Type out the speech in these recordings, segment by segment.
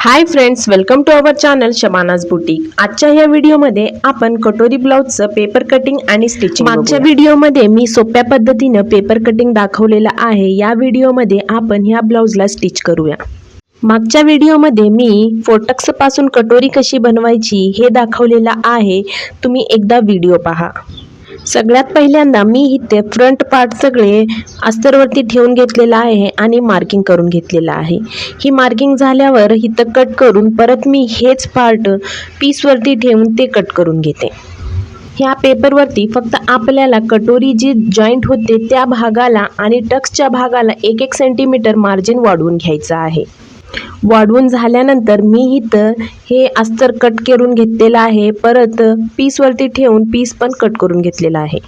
High friends, welcome to our channel Shabanaz boutique. आजच्या या व्हिडिओमध्ये आपण कटोरी ब्लाउजचं पेपर कटिंग आणि स्टिचिंग मागच्या व्हिडिओमध्ये मी सोप्या पद्धतीने पेपर कटिंग दाखवलेला आहे। या व्हिडिओमध्ये आपण ह्या ब्लाउजला स्टिच करूया। मागच्या व्हिडिओमध्ये मी फोटक्स पासून कटोरी कशी बनवायची हे दाखवलेला आहे, तुम्ही एकदा व्हिडिओ पहा। सगळ्यात पहिल्यांदा मी इथे फ्रंट पार्ट सगळे अस्तरवरती ठेवून घेतलेला आहे आणि मार्किंग करून घेतलेला आहे। ही मार्किंग झाल्यावर इथं कट करून परत मी हेच पार्ट पीसवरती ठेवून ते कट करून घेते। ह्या पेपरवरती फक्त आपल्याला कटोरी जी जॉईंट होते त्या भागाला आणि टक्सच्या भागाला 1-1 सेंटीमीटर मार्जिन वाढवून घ्यायचं आहे। वाढवून झाल्यानंतर मी इथं हे अस्तर कट करून घेतलेला आहे, परत पीसवरती ठेवून पीस पण कट करून घेतलेला आहे।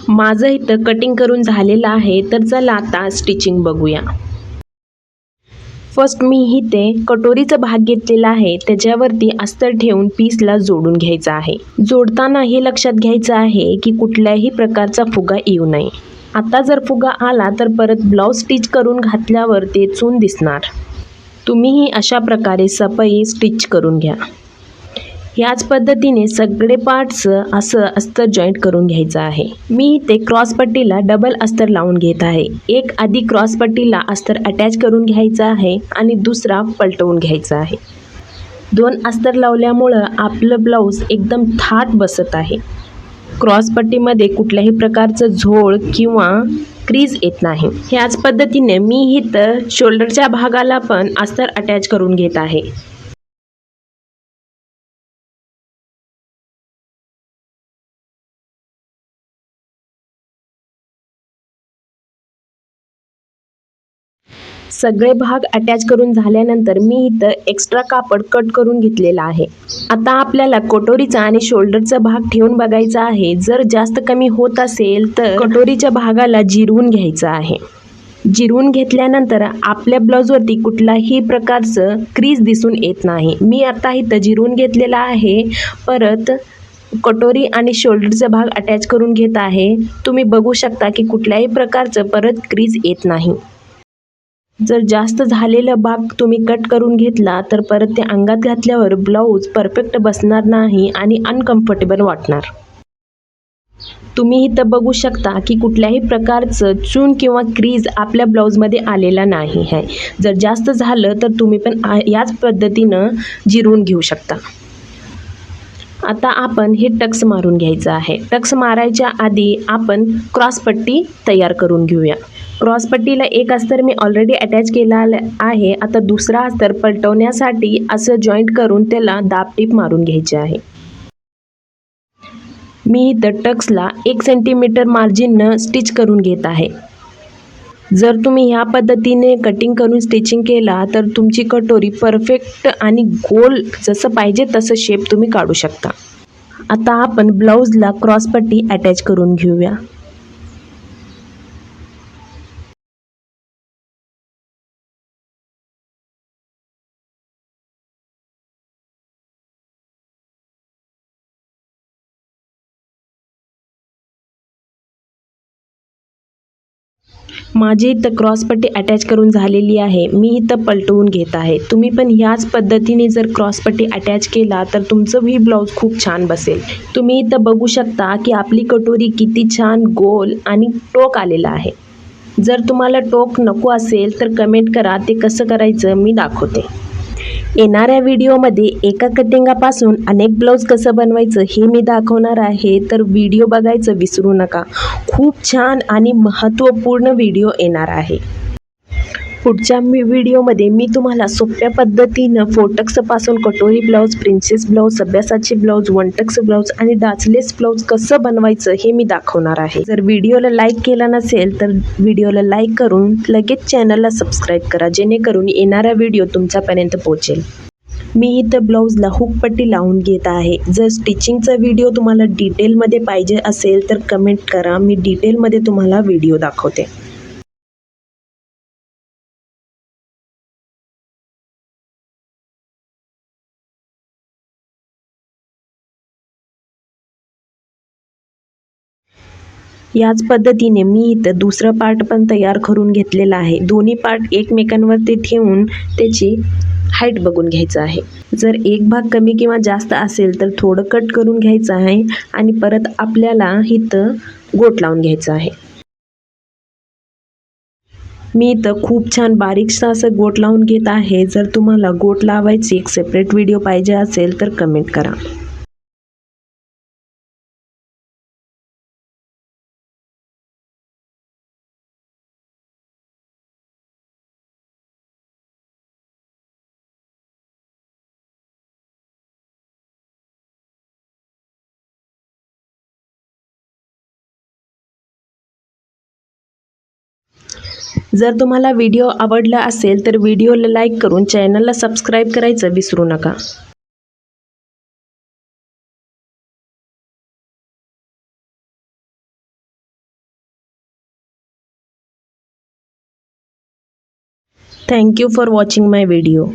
माझं इथं कटिंग करून झालेलं आहे, तर चला आता स्टिचिंग बघूया। फर्स्ट मी इथे कटोरीचा भाग घेतलेला आहे, त्याच्यावरती अस्तर ठेवून पीसला जोडून घ्यायचं आहे। जोडताना हे लक्षात घ्यायचं आहे की कुठल्याही प्रकारचा फुगा येऊ नये। आता जर फुगा आला तर परत ब्लाउज स्टिच करून घातल्यावर ते चून दिसणार। तुम्हीही अशा प्रकारे सफाई स्टिच करून घ्या। याच पद्धतीने सगळे पार्ट्स असं अस्तर जॉईंट करून घ्यायचं आहे। मी इथे क्रॉस पट्टीला डबल अस्तर लावून घेत आहे। एक आधी क्रॉस पट्टीला अस्तर अटॅच करून घ्यायचा आहे आणि दुसरा पलटवून घ्यायचा आहे। 2 अस्तर लावल्यामुळं आपलं ब्लाउज एकदम थाट बसत आहे। क्रॉस पट्टीमध्ये कुठल्याही प्रकारचं झोळ किंवा क्रीज येत नाही। ह्याच पद्धतीने मी इथं शोल्डरच्या भागाला पण अस्तर अटॅच करून घेत आहे। सगळे भाग अटॅच करून झाल्यानंतर मी इथं एक्स्ट्रा कापड कट करून घेतलेला आहे। आता आपल्याला कटोरीचा आणि शोल्डरचा भाग ठेवून बघायचा आहे। जर जास्त कमी होत असेल तर कटोरीच्या भागाला जिरवून घ्यायचं आहे। जिरवून घेतल्यानंतर आपल्या ब्लाउजवरती कुठलाही प्रकारचं क्रीज दिसून येत नाही। मी आता इथं जिरवून घेतलेला आहे, परत कटोरी आणि शोल्डरचा भाग अटॅच करून घेत आहे। तुम्ही बघू शकता की कुठल्याही प्रकारचं परत क्रीज येत नाही। जर जास्त झालेला भाग तुम्ही कट करून घेतला तर परत ते अंगात घातल्यावर ब्लाऊज परफेक्ट बसणार नाही आणि अनकम्फर्टेबल वाटणार। तुम्ही इथं बघू शकता की कुठल्याही प्रकारचं चून किंवा क्रीज आपल्या ब्लाऊजमध्ये आलेला नाही आहे। जर जास्त झालं तर तुम्ही पण याच पद्धतीनं जिरवून घेऊ शकता। आता आपण हे टक्स मारून घ्यायचं आहे। टक्स मारायच्या आधी आपण क्रॉस पट्टी तयार करून घेऊया। क्रॉस पट्टीला एक अस्तर मी ऑलरेडी अटॅच केला आहे। आता दुसरा अस्तर पलटवण्यासाठी असं जॉईंट करून त्याला दाबटीप मारून घ्यायचे आहे। मी इथं टक्सला 1 सेंटीमीटर मार्जिननं स्टिच करून घेत आहे। जर तुम्ही ह्या पद्धतीने कटिंग करून स्टिचिंग केला तर तुमची कटोरी परफेक्ट आणि गोल जसं पाहिजे तसं शेप तुम्ही काढू शकता। आता आपण ब्लाऊजला क्रॉस पट्टी अटॅच करून घेऊया। माझी इथं क्रॉस पट्टी अटॅच करून झालेली आहे। मी इथं पलटवून घेत आहे। तुम्ही पण ह्याच पद्धतीने जर क्रॉस पट्टी अटॅच केला तर तुमचं ही ब्लाऊज खूप छान बसेल। तुम्ही इथं बघू शकता की आपली कटोरी किती छान गोल आणि टोक आलेला आहे। जर तुम्हाला टोक नको असेल तर कमेंट करा, ते कसं करायचं मी दाखवते। येणाऱ्या व्हिडिओमध्ये एका कटिंगापासून अनेक ब्लाऊज कसं बनवायचं हे मी दाखवणार आहे, तर व्हिडिओ बघायचं विसरू नका। खूप छान आणि महत्त्वपूर्ण व्हिडिओ येणार आहे। पुढच्या व्हिडिओमध्ये मी तुम्हाला सोप्या पद्धतीनं फोटक्सपासून कटोरी blouse, princess blouse, Sabyasachi blouse, one tucks blouse आणि डाचलेस ब्लाऊज कसं बनवायचं हे मी दाखवणार आहे। जर व्हिडिओला लाईक केला नसेल तर व्हिडिओला लाईक करून लगेच चॅनलला सबस्क्राईब करा, जेणेकरून येणारा व्हिडिओ तुमच्यापर्यंत पोहोचेल। मी इथं ब्लाऊजला हुक पट्टी लावून घेत आहे। जर स्टिचिंगचा व्हिडिओ तुम्हाला डिटेलमध्ये पाहिजे असेल तर कमेंट करा, मी डिटेलमध्ये तुम्हाला व्हिडिओ दाखवते। याच पद्धतीने मी इथं दुसरा पार्ट पण तयार करून घेतलेला आहे. दोन्ही पार्ट एकमेकांवरती ठेवून त्याची हाईट बघून घ्यायचं आहे. जर एक भाग कमी किंवा जास्त असेल तर थोडं कट करून घ्यायचं आहे आणि परत आपल्याला इथं गोट लावून घ्यायचं आहे. मी इथं खूप छान बारीकसा असं गोट लावून घेत आहे. जर तुम्हाला गोट लावायची एक सेपरेट व्हिडिओ पाहिजे असेल तर कमेंट करा. जर तुम्हाला व्हिडिओ आवडला असेल तर व्हिडिओला लाईक करून चॅनलला सबस्क्राईब करायचं विसरू नका. Thank you for watching my video.